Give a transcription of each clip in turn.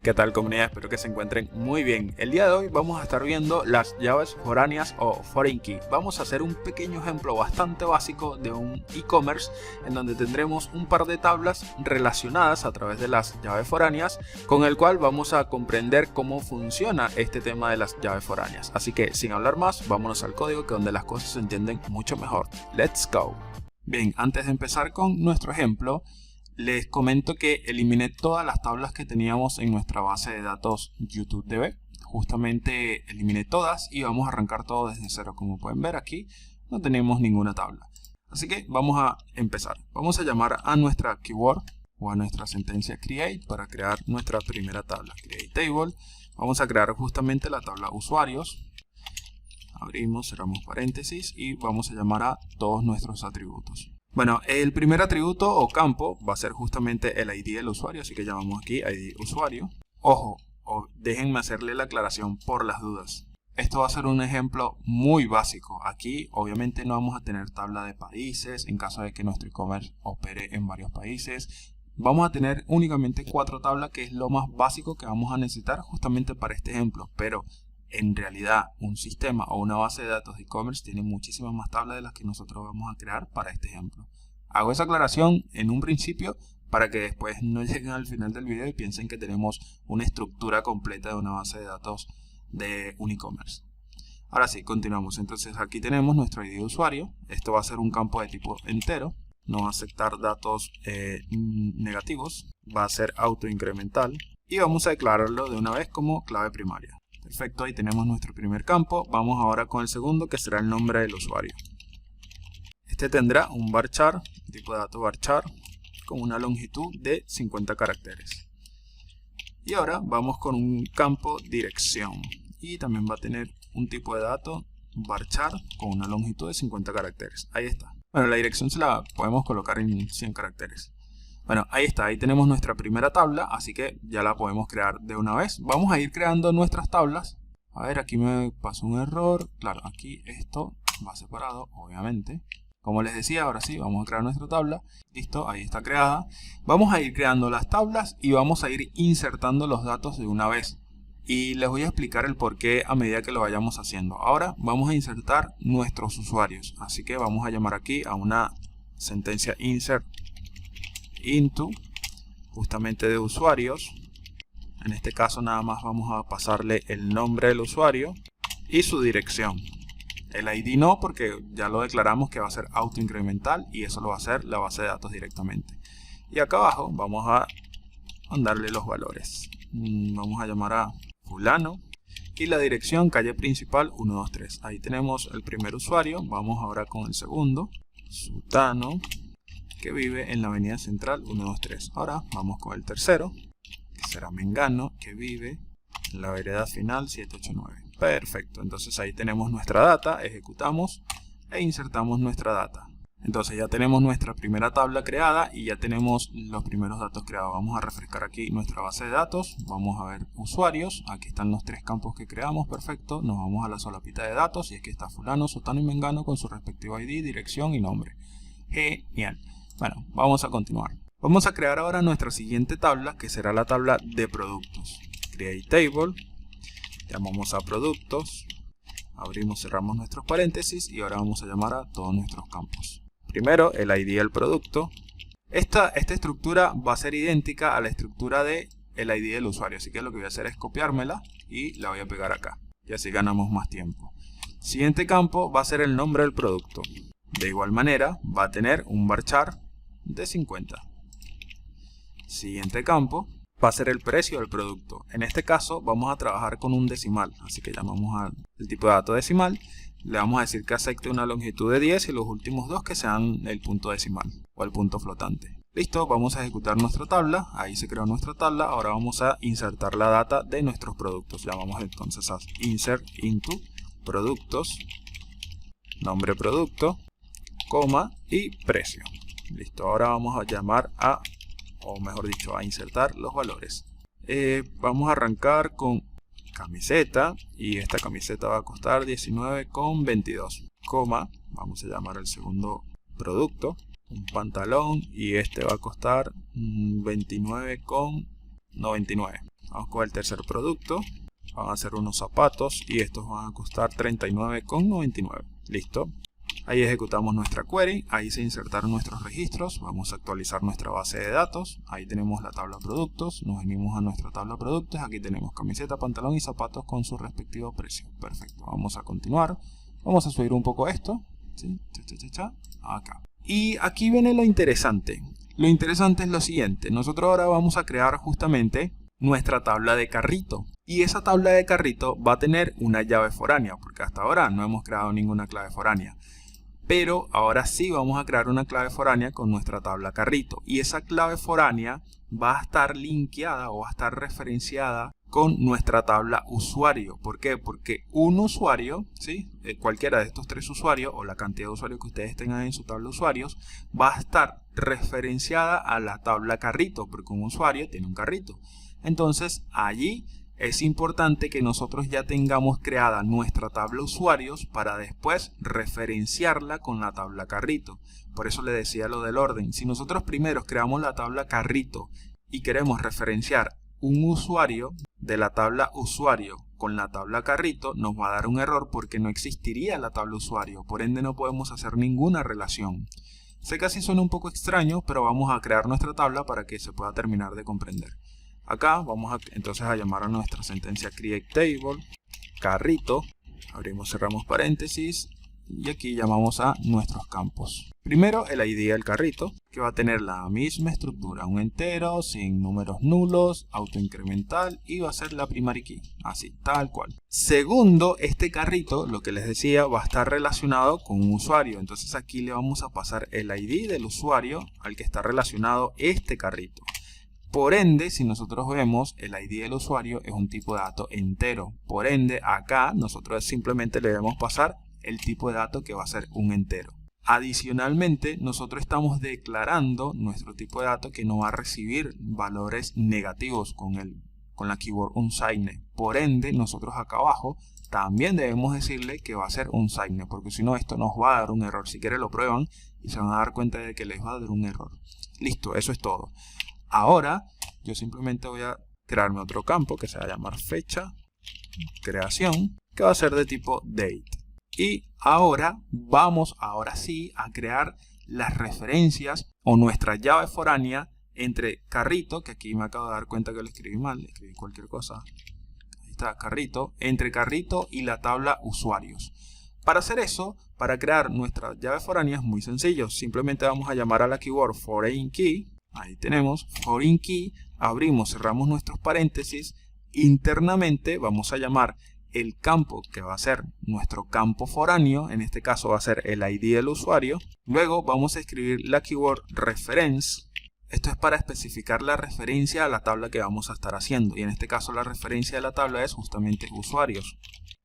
¿Qué tal, comunidad? Espero que se encuentren muy bien. El día de hoy vamos a estar viendo las llaves foráneas o foreign key. Vamos a hacer un pequeño ejemplo bastante básico de un e-commerce en donde tendremos un par de tablas relacionadas a través de las llaves foráneas, con el cual vamos a comprender cómo funciona este tema de las llaves foráneas. Así que sin hablar más, vámonos al código, que donde las cosas se entienden mucho mejor. Let's go. Bien, antes de empezar con nuestro ejemplo, les comento que eliminé todas las tablas que teníamos en nuestra base de datos YouTubeDB. Justamente eliminé todas y vamos a arrancar todo desde cero. Como pueden ver aquí, no tenemos ninguna tabla. Así que vamos a empezar. Vamos a llamar a nuestra keyword o a nuestra sentencia create para crear nuestra primera tabla. Create table. Vamos a crear justamente la tabla usuarios. Abrimos, cerramos paréntesis y vamos a llamar a todos nuestros atributos. Bueno, el primer atributo o campo va a ser justamente el ID del usuario, así que llamamos aquí ID usuario. Ojo, déjenme hacerle la aclaración por las dudas. Esto va a ser un ejemplo muy básico. Aquí obviamente no vamos a tener tabla de países en caso de que nuestro e-commerce opere en varios países. Vamos a tener únicamente 4 tablas, que es lo más básico que vamos a necesitar justamente para este ejemplo. Pero en realidad un sistema o una base de datos de e-commerce tiene muchísimas más tablas de las que nosotros vamos a crear para este ejemplo. Hago esa aclaración en un principio para que después no lleguen al final del video y piensen que tenemos una estructura completa de una base de datos de un e-commerce. Ahora sí, continuamos. Entonces aquí tenemos nuestro ID de usuario. Esto va a ser un campo de tipo entero. No va a aceptar datos negativos. Va a ser autoincremental. Y vamos a declararlo de una vez como clave primaria. Perfecto, ahí tenemos nuestro primer campo. Vamos ahora con el segundo, que será el nombre del usuario. Este tendrá un varchar, tipo de dato varchar, con una longitud de 50 caracteres. Y ahora vamos con un campo dirección. Y también va a tener un tipo de dato varchar con una longitud de 50 caracteres. Ahí está. Bueno, la dirección se la podemos colocar en 100 caracteres. Bueno, ahí está, ahí tenemos nuestra primera tabla, así que ya la podemos crear de una vez. Vamos a ir creando nuestras tablas. A ver, aquí me pasó un error. Claro, aquí esto va separado, obviamente. Como les decía, ahora sí, vamos a crear nuestra tabla. Listo, ahí está creada. Vamos a ir creando las tablas y vamos a ir insertando los datos de una vez. Y les voy a explicar el por qué a medida que lo vayamos haciendo. Ahora vamos a insertar nuestros usuarios. Así que vamos a llamar aquí a una sentencia insert into justamente de usuarios. En este caso nada más vamos a pasarle el nombre del usuario y su dirección. El ID no, porque ya lo declaramos que va a ser autoincremental y eso lo va a hacer la base de datos directamente. Y acá abajo vamos a mandarle los valores. Vamos a llamar a fulano y la dirección calle principal 123. Ahí tenemos el primer usuario. Vamos ahora con el segundo, sutano, que vive en la avenida central 123. Ahora vamos con el tercero, que será mengano, que vive en la vereda final 789. Perfecto, entonces ahí tenemos nuestra data, ejecutamos e insertamos nuestra data. Entonces ya tenemos nuestra primera tabla creada y ya tenemos los primeros datos creados. Vamos a refrescar aquí nuestra base de datos, vamos a ver usuarios, aquí están los 3 campos que creamos, perfecto. Nos vamos a la solapita de datos y aquí está fulano, sutano y mengano con su respectivo ID, dirección y nombre. Genial. Bueno, vamos a continuar. Vamos a crear ahora nuestra siguiente tabla, que será la tabla de productos. Create table, llamamos a productos, abrimos, cerramos nuestros paréntesis y ahora vamos a llamar a todos nuestros campos. Primero, el ID del producto. Esta estructura va a ser idéntica a la estructura del ID del usuario, así que lo que voy a hacer es copiármela y la voy a pegar acá. Y así ganamos más tiempo. Siguiente campo va a ser el nombre del producto. De igual manera, va a tener un varchar de 50. Siguiente campo va a ser el precio del producto. En este caso vamos a trabajar con un decimal, así que llamamos al tipo de dato decimal. Le vamos a decir que acepte una longitud de 10 y los últimos 2 que sean el punto decimal o el punto flotante. Listo, vamos a ejecutar nuestra tabla. Ahí se creó nuestra tabla. Ahora vamos a insertar la data de nuestros productos. Llamamos entonces a insert into productos, nombre producto, coma y precio. Listo, ahora vamos a llamar a, o mejor dicho, a insertar los valores. Vamos a arrancar con camiseta y esta camiseta va a costar 19,22, coma, vamos a llamar al segundo producto, un pantalón y este va a costar 29,99. Vamos con el tercer producto. Van a ser unos zapatos y estos van a costar $39,99. Listo. Ahí ejecutamos nuestra query, ahí se insertaron nuestros registros, vamos a actualizar nuestra base de datos, ahí tenemos la tabla productos, nos venimos a nuestra tabla productos, aquí tenemos camiseta, pantalón y zapatos con su respectivo precio. Perfecto, vamos a continuar, vamos a subir un poco esto, ¿sí? Acá. Y aquí viene lo interesante es lo siguiente, nosotros ahora vamos a crear justamente nuestra tabla de carrito. Y esa tabla de carrito va a tener una llave foránea, porque hasta ahora no hemos creado ninguna clave foránea. Pero ahora sí vamos a crear una clave foránea con nuestra tabla carrito. Y esa clave foránea va a estar linkeada o va a estar referenciada con nuestra tabla usuario. ¿Por qué? Porque un usuario, ¿sí? Cualquiera de estos tres usuarios o la cantidad de usuarios que ustedes tengan en su tabla de usuarios va a estar referenciada a la tabla carrito, porque un usuario tiene un carrito. Entonces allí es importante que nosotros ya tengamos creada nuestra tabla usuarios para después referenciarla con la tabla carrito. Por eso le decía lo del orden. Si nosotros primero creamos la tabla carrito y queremos referenciar un usuario de la tabla usuario con la tabla carrito, nos va a dar un error porque no existiría la tabla usuario. Por ende no podemos hacer ninguna relación. Sé que así suena un poco extraño, pero vamos a crear nuestra tabla para que se pueda terminar de comprender. Acá vamos entonces a llamar a nuestra sentencia createTable, carrito, abrimos, cerramos paréntesis y aquí llamamos a nuestros campos. Primero el ID del carrito, que va a tener la misma estructura, un entero, sin números nulos, autoincremental y va a ser la primary key, así, tal cual. Segundo, este carrito, lo que les decía, va a estar relacionado con un usuario, entonces aquí le vamos a pasar el ID del usuario al que está relacionado este carrito. Por ende, si nosotros vemos, el ID del usuario es un tipo de dato entero. Por ende, acá nosotros simplemente le debemos pasar el tipo de dato que va a ser un entero. Adicionalmente, nosotros estamos declarando nuestro tipo de dato que no va a recibir valores negativos con la keyword unsigned. Por ende, nosotros acá abajo también debemos decirle que va a ser unsigned, porque si no, esto nos va a dar un error. Si quieren lo prueban y se van a dar cuenta de que les va a dar un error. Listo, eso es todo. Ahora yo simplemente voy a crearme otro campo que se va a llamar fecha, creación, que va a ser de tipo date. Y ahora vamos sí a crear las referencias o nuestra llave foránea entre carrito, que aquí me acabo de dar cuenta que lo escribí mal, escribí cualquier cosa. Ahí está, carrito, entre carrito y la tabla usuarios. Para hacer eso, para crear nuestra llave foránea es muy sencillo. Simplemente vamos a llamar a la keyword foreignKey. Ahí tenemos foreignKey, abrimos, cerramos nuestros paréntesis, internamente vamos a llamar el campo que va a ser nuestro campo foráneo, en este caso va a ser el ID del usuario, luego vamos a escribir la keyword reference, esto es para especificar la referencia a la tabla que vamos a estar haciendo, y en este caso la referencia de la tabla es justamente usuarios.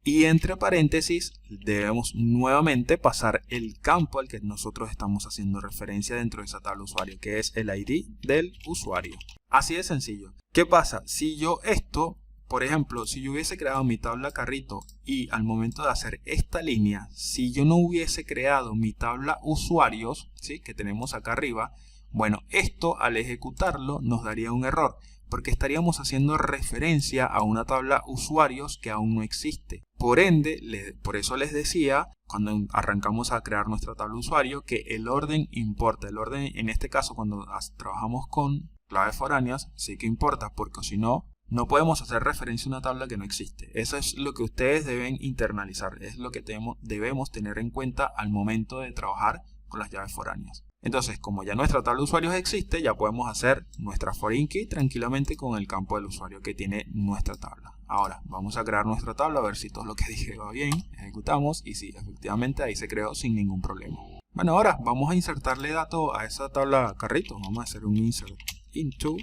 Y entre paréntesis debemos nuevamente pasar el campo al que nosotros estamos haciendo referencia dentro de esa tabla usuario, que es el ID del usuario. Así de sencillo. ¿Qué pasa? Si yo esto, por ejemplo, si yo hubiese creado mi tabla carrito y al momento de hacer esta línea, si yo no hubiese creado mi tabla usuarios, ¿sí?, que tenemos acá arriba, bueno, esto al ejecutarlo nos daría un error, porque estaríamos haciendo referencia a una tabla usuarios que aún no existe. Por ende, por eso les decía, cuando arrancamos a crear nuestra tabla usuario, que el orden importa. El orden, en este caso, cuando trabajamos con claves foráneas, sí que importa, porque si no, no podemos hacer referencia a una tabla que no existe. Eso es lo que ustedes deben internalizar, es lo que debemos tener en cuenta al momento de trabajar con las llaves foráneas. Entonces, como ya nuestra tabla de usuarios existe, ya podemos hacer nuestra foreignKey tranquilamente con el campo del usuario que tiene nuestra tabla. Ahora, vamos a crear nuestra tabla, a ver si todo lo que dije va bien. Ejecutamos y sí, efectivamente ahí se creó sin ningún problema. Bueno, ahora vamos a insertarle datos a esa tabla carrito. Vamos a hacer un insert into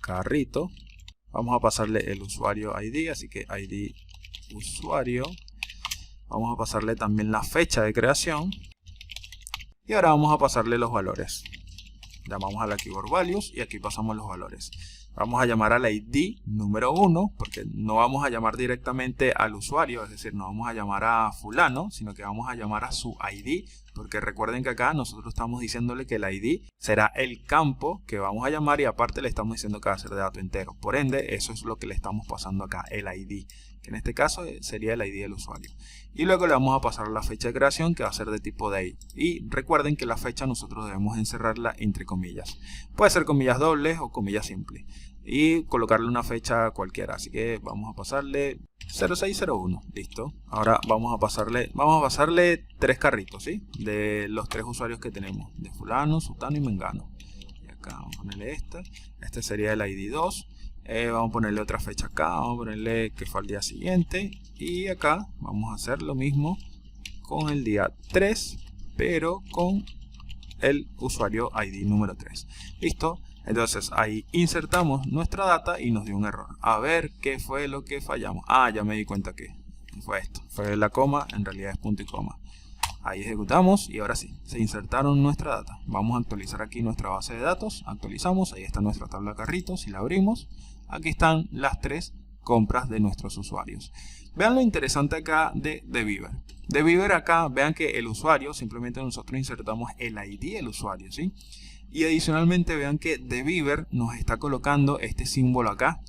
carrito. Vamos a pasarle el usuario ID, así que ID usuario. Vamos a pasarle también la fecha de creación. Y ahora vamos a pasarle los valores. Llamamos a la keyword values y aquí pasamos los valores. Vamos a llamar al ID número 1, porque no vamos a llamar directamente al usuario, es decir, no vamos a llamar a fulano, sino que vamos a llamar a su ID, porque recuerden que acá nosotros estamos diciéndole que el ID será el campo que vamos a llamar y aparte le estamos diciendo que va a ser de dato entero. Por ende, eso es lo que le estamos pasando acá, el ID, que en este caso sería el ID del usuario. Y luego le vamos a pasar la fecha de creación, que va a ser de tipo date. Y recuerden que la fecha nosotros debemos encerrarla entre comillas. Puede ser comillas dobles o comillas simples. Y colocarle una fecha cualquiera. Así que vamos a pasarle 0601. Listo. Ahora vamos a pasarle 3 carritos, ¿sí? De los 3 usuarios que tenemos. De fulano, sutano y mengano. Y acá vamos a ponerle esta. Este sería el ID 2. Vamos a ponerle otra fecha acá, vamos a ponerle que fue al día siguiente y acá vamos a hacer lo mismo con el día 3 pero con el usuario ID número 3. Listo, entonces ahí insertamos nuestra data y nos dio un error. A ver qué fue lo que fallamos. Ya me di cuenta que fue esto, fue la coma, en realidad es punto y coma. Ahí ejecutamos y ahora sí, se insertaron nuestra data. Vamos a actualizar aquí nuestra base de datos, actualizamos, ahí está nuestra tabla de carritos, si la abrimos, aquí están las 3 compras de nuestros usuarios. Vean lo interesante acá de Beaver. De Beaver acá, vean que el usuario, simplemente nosotros insertamos el ID del usuario, ¿sí? Y adicionalmente vean que de Beaver nos está colocando este símbolo acá,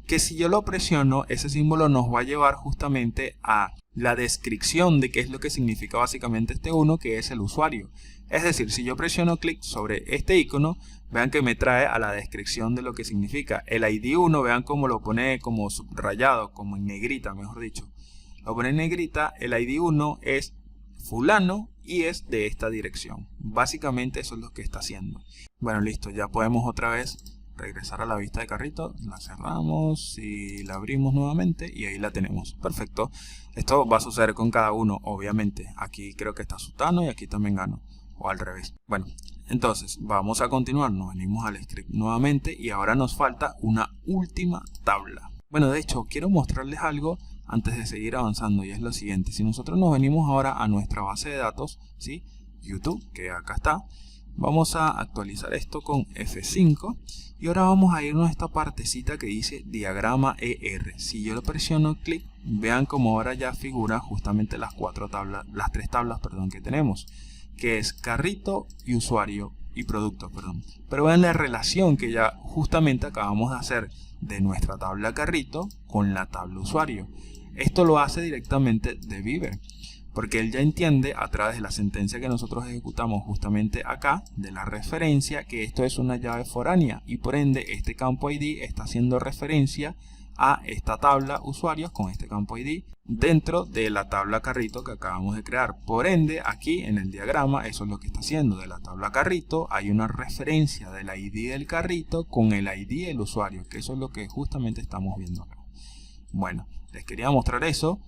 que si yo lo presiono, ese símbolo nos va a llevar justamente a la descripción de qué es lo que significa básicamente este 1, que es el usuario. Es decir, si yo presiono clic sobre este icono, vean que me trae a la descripción de lo que significa. El ID 1, vean cómo lo pone como subrayado, como en negrita, mejor dicho. Lo pone en negrita, el ID 1 es fulano y es de esta dirección. Básicamente eso es lo que está haciendo. Bueno, listo, ya podemos otra vez regresar a la vista de carrito, la cerramos y la abrimos nuevamente y ahí la tenemos. Perfecto. Esto va a suceder con cada uno, obviamente. Aquí creo que está sutano y aquí también gano, o al revés. Bueno, entonces vamos a continuar, nos venimos al script nuevamente y ahora nos falta una última tabla. Bueno, de hecho quiero mostrarles algo antes de seguir avanzando y es lo siguiente. Si nosotros nos venimos ahora a nuestra base de datos, ¿sí? YouTube, que acá está. Vamos a actualizar esto con F5 y ahora vamos a irnos a esta partecita que dice diagrama ER. Si yo lo presiono clic, vean como ahora ya figura justamente las 3 tablas, perdón, que tenemos, que es carrito y usuario y producto, perdón. Pero vean la relación que ya justamente acabamos de hacer de nuestra tabla carrito con la tabla usuario. Esto lo hace directamente de Beaver, porque él ya entiende a través de la sentencia que nosotros ejecutamos justamente acá, de la referencia, que esto es una llave foránea y por ende este campo ID está haciendo referencia a esta tabla usuarios con este campo ID dentro de la tabla carrito que acabamos de crear. Por ende, aquí en el diagrama eso es lo que está haciendo. De la tabla carrito hay una referencia del ID del carrito con el ID del usuario, que eso es lo que justamente estamos viendo acá. Bueno, les quería mostrar eso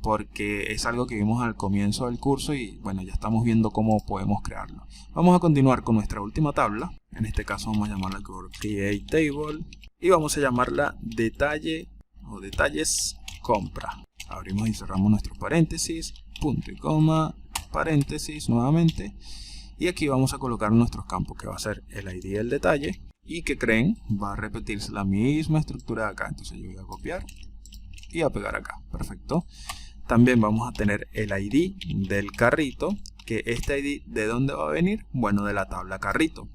porque es algo que vimos al comienzo del curso y bueno, ya estamos viendo cómo podemos crearlo. Vamos a continuar con nuestra última tabla. En este caso vamos a llamarla Create Table y vamos a llamarla detalle o detalles compra. Abrimos y cerramos nuestros paréntesis, punto y coma, paréntesis nuevamente y aquí vamos a colocar nuestros campos, que va a ser el ID del detalle y que creen va a repetirse la misma estructura de acá. Entonces yo voy a copiar y a pegar acá. Perfecto. También vamos a tener el ID del carrito, que este ID ¿de dónde va a venir? Bueno, de la tabla carrito.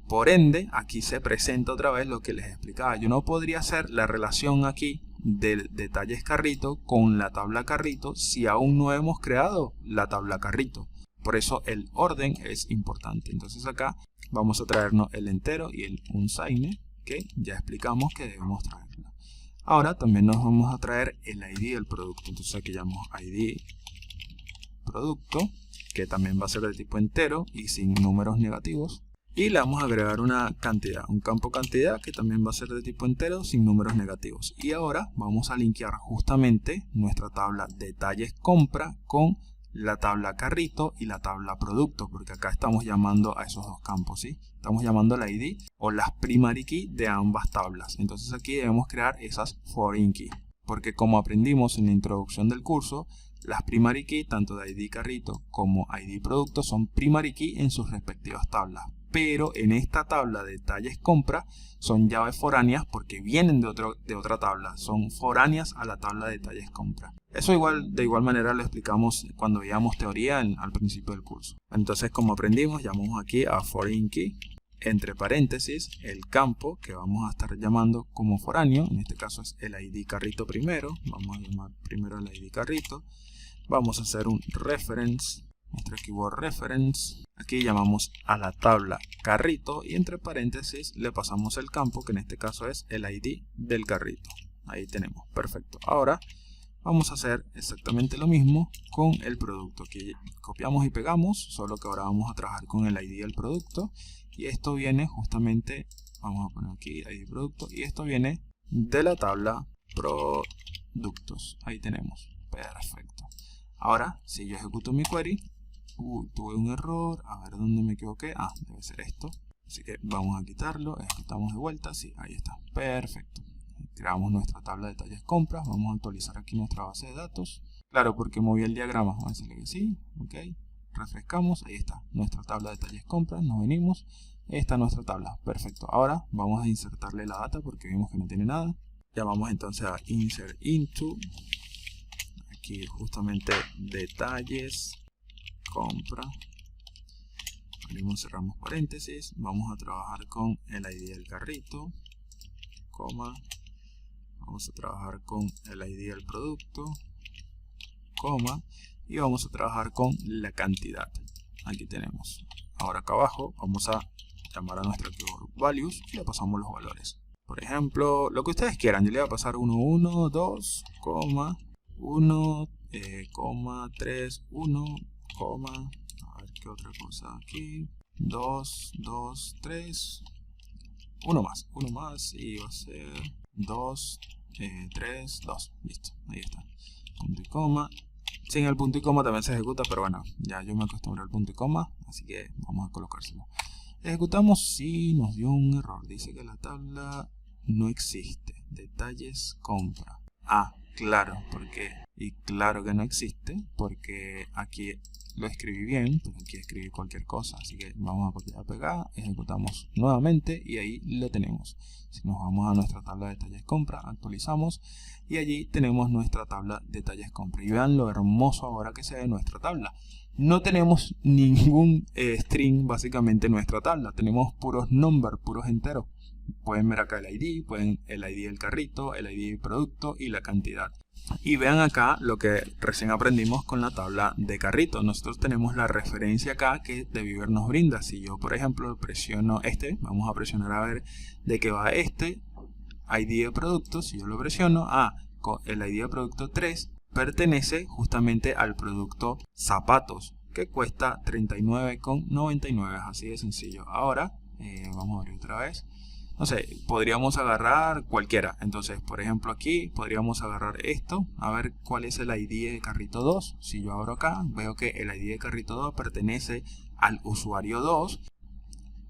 Por ende, aquí se presenta otra vez lo que les explicaba. Yo no podría hacer la relación aquí del detalles carrito con la tabla carrito si aún no hemos creado la tabla carrito. Por eso el orden es importante. Entonces acá vamos a traernos el entero y el unsigned, que ya explicamos que debemos traerlo. Ahora también nos vamos a traer el ID del producto. Entonces aquí llamamos ID producto, que también va a ser de tipo entero y sin números negativos. Y le vamos a agregar una cantidad, un campo cantidad que también va a ser de tipo entero sin números negativos. Y ahora vamos a linkear justamente nuestra tabla detalles compra con la tabla carrito y la tabla producto, porque acá estamos llamando a esos dos campos, ¿sí? Estamos llamando la ID o las primary key de ambas tablas. Entonces aquí debemos crear esas foreign key, porque como aprendimos en la introducción del curso, las primary key tanto de ID carrito como ID producto son primary key en sus respectivas tablas. pero en esta tabla de detalles compra son llaves foráneas porque vienen de otra tabla, son foráneas a la tabla de detalles compra. Eso de igual manera lo explicamos cuando veíamos teoría al principio del curso. Entonces, como aprendimos, llamamos aquí a foreign key, entre paréntesis, el campo que vamos a estar llamando como foráneo, en este caso es el ID carrito primero, vamos a llamar primero el ID carrito, vamos a hacer un reference, nuestro keyword reference, aquí llamamos a la tabla carrito y entre paréntesis le pasamos el campo que en este caso es el ID del carrito. Ahí tenemos, perfecto. Ahora vamos a hacer exactamente lo mismo con el producto. Aquí copiamos y pegamos, solo que ahora vamos a trabajar con el ID del producto. Y esto viene justamente, vamos a poner aquí ID producto, y esto viene de la tabla productos. Ahí tenemos, perfecto. Ahora, si yo ejecuto mi query, tuve un error, a ver dónde me equivoqué, debe ser esto. Así que vamos a quitarlo, ejecutamos de vuelta, sí, ahí está, perfecto. Creamos nuestra tabla de detalles compras, vamos a actualizar aquí nuestra base de datos. Claro, porque moví el diagrama, vamos a decirle que sí, ok. Refrescamos, ahí está nuestra tabla de detalles compras, nos venimos, ahí está nuestra tabla, perfecto. Ahora vamos a insertarle la data porque vimos que no tiene nada. Llamamos entonces a insert into, aquí justamente detalles compra, abrimos, cerramos paréntesis, vamos a trabajar con el ID del carrito, coma, vamos a trabajar con el ID del producto, coma, y vamos a trabajar con la cantidad. Aquí tenemos. Ahora acá abajo vamos a llamar a nuestro keyword values y le pasamos los valores. Por ejemplo, lo que ustedes quieran. Yo le voy a pasar 1, 1, 2, 1, 3, 1, a ver qué otra cosa aquí. 2, 2, 3, uno más y va a ser 2, 3, 2. Listo, ahí está. Punto y coma. Sin el punto y coma también se ejecuta, pero bueno, ya yo me acostumbré al punto y coma, así que vamos a colocárselo. Ejecutamos, sí, nos dio un error. Dice que la tabla no existe. Detalles compra. Claro, y claro que no existe, porque aquí lo escribí bien, pero aquí escribí cualquier cosa. Así que vamos a copiar, pegar, ejecutamos nuevamente y ahí lo tenemos. Si nos vamos a nuestra tabla de detalles compra, actualizamos y allí tenemos nuestra tabla de detalles compra. Y vean lo hermoso ahora que se ve nuestra tabla. No tenemos ningún string básicamente en nuestra tabla, tenemos puros number, puros enteros. Pueden ver acá el ID, el ID del carrito, el ID del producto y la cantidad. Y vean acá lo que recién aprendimos con la tabla de carrito. Nosotros tenemos la referencia acá que Deviver nos brinda. Si yo, por ejemplo, presiono vamos a presionar a ver de qué va este ID de producto. Si yo lo presiono, con el ID de producto 3 pertenece justamente al producto zapatos, que cuesta 39,99. Así de sencillo. Ahora, vamos a abrir otra vez. No sé, podríamos agarrar cualquiera. Entonces, por ejemplo, aquí podríamos agarrar esto, a ver cuál es el ID de carrito 2. Si yo abro acá, veo que el ID de carrito 2 pertenece al usuario 2,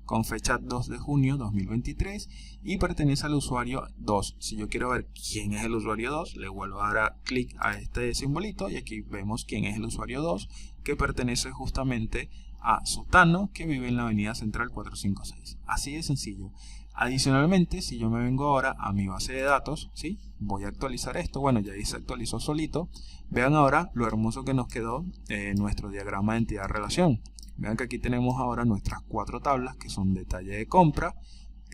con fecha 2 de junio 2023, y pertenece al usuario 2. Si yo quiero ver quién es el usuario 2, le vuelvo a dar clic a este simbolito, y aquí vemos quién es el usuario 2, que pertenece justamente a Sutano, que vive en la avenida Central 456. Así de sencillo. Adicionalmente, si yo me vengo ahora a mi base de datos, ¿sí? Voy a actualizar esto. Bueno, ya ahí se actualizó solito. Vean ahora lo hermoso que nos quedó nuestro diagrama de entidad-relación. Vean que aquí tenemos ahora nuestras 4 tablas, que son detalle de compra,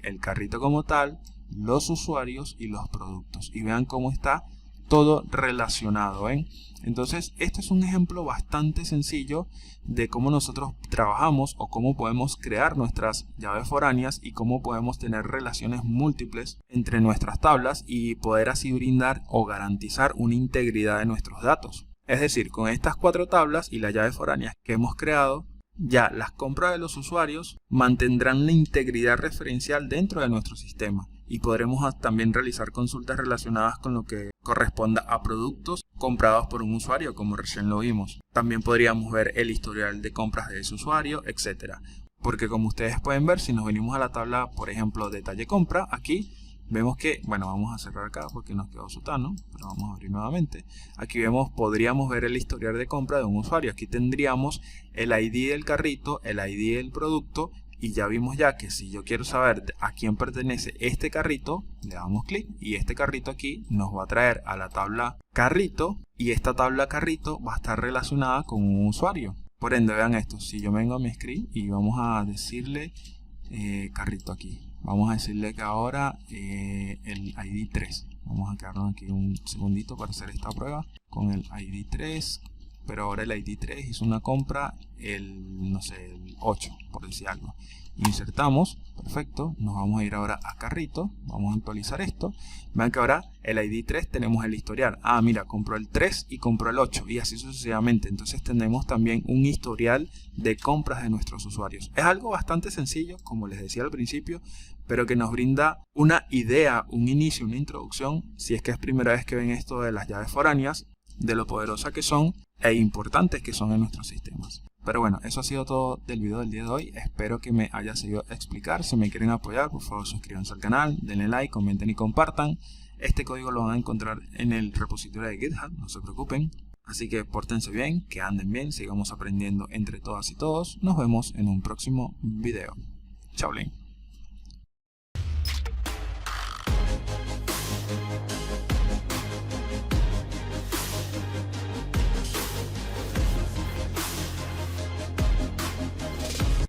el carrito como tal, los usuarios y los productos. Y vean cómo está todo relacionado, ¿ven? Entonces, este es un ejemplo bastante sencillo de cómo nosotros trabajamos o cómo podemos crear nuestras llaves foráneas y cómo podemos tener relaciones múltiples entre nuestras tablas y poder así brindar o garantizar una integridad de nuestros datos. Es decir, con estas 4 tablas y las llaves foráneas que hemos creado, ya las compras de los usuarios mantendrán la integridad referencial dentro de nuestro sistema y podremos también realizar consultas relacionadas con lo que corresponda a productos comprados por un usuario, como recién lo vimos. También podríamos ver el historial de compras de ese usuario, etcétera. Porque como ustedes pueden ver, si nos venimos a la tabla, por ejemplo, detalle compra, aquí vemos que, bueno, vamos a cerrar acá porque nos quedó Sutano, pero vamos a abrir nuevamente. Aquí podríamos ver el historial de compra de un usuario. Aquí tendríamos el ID del carrito, el ID del producto Y ya vimos ya que si yo quiero saber a quién pertenece este carrito, le damos clic y este carrito aquí nos va a traer a la tabla carrito, y esta tabla carrito va a estar relacionada con un usuario. Por ende, vean esto, si yo vengo a mi script y vamos a decirle carrito aquí, vamos a decirle que ahora el ID 3, vamos a quedarnos aquí un segundito para hacer esta prueba con el ID 3, pero ahora el ID 3 hizo una compra no sé, el 8, por decir algo. Insertamos, perfecto, nos vamos a ir ahora a carrito, vamos a actualizar esto. Vean que ahora el ID 3 tenemos el historial. Ah, mira, compró el 3 y compró el 8 y así sucesivamente. Entonces tenemos también un historial de compras de nuestros usuarios. Es algo bastante sencillo, como les decía al principio, pero que nos brinda una idea, un inicio, una introducción, si es que es primera vez que ven esto de las llaves foráneas, de lo poderosas que son e importantes que son en nuestros sistemas. Pero bueno, eso ha sido todo del video del día de hoy. Espero que me haya seguido explicar. Si me quieren apoyar, por favor suscríbanse al canal, denle like, comenten y compartan. Este código lo van a encontrar en el repositorio de GitHub, no se preocupen. Así que pórtense bien, que anden bien, sigamos aprendiendo entre todas y todos. Nos vemos en un próximo video. Chao, Lin.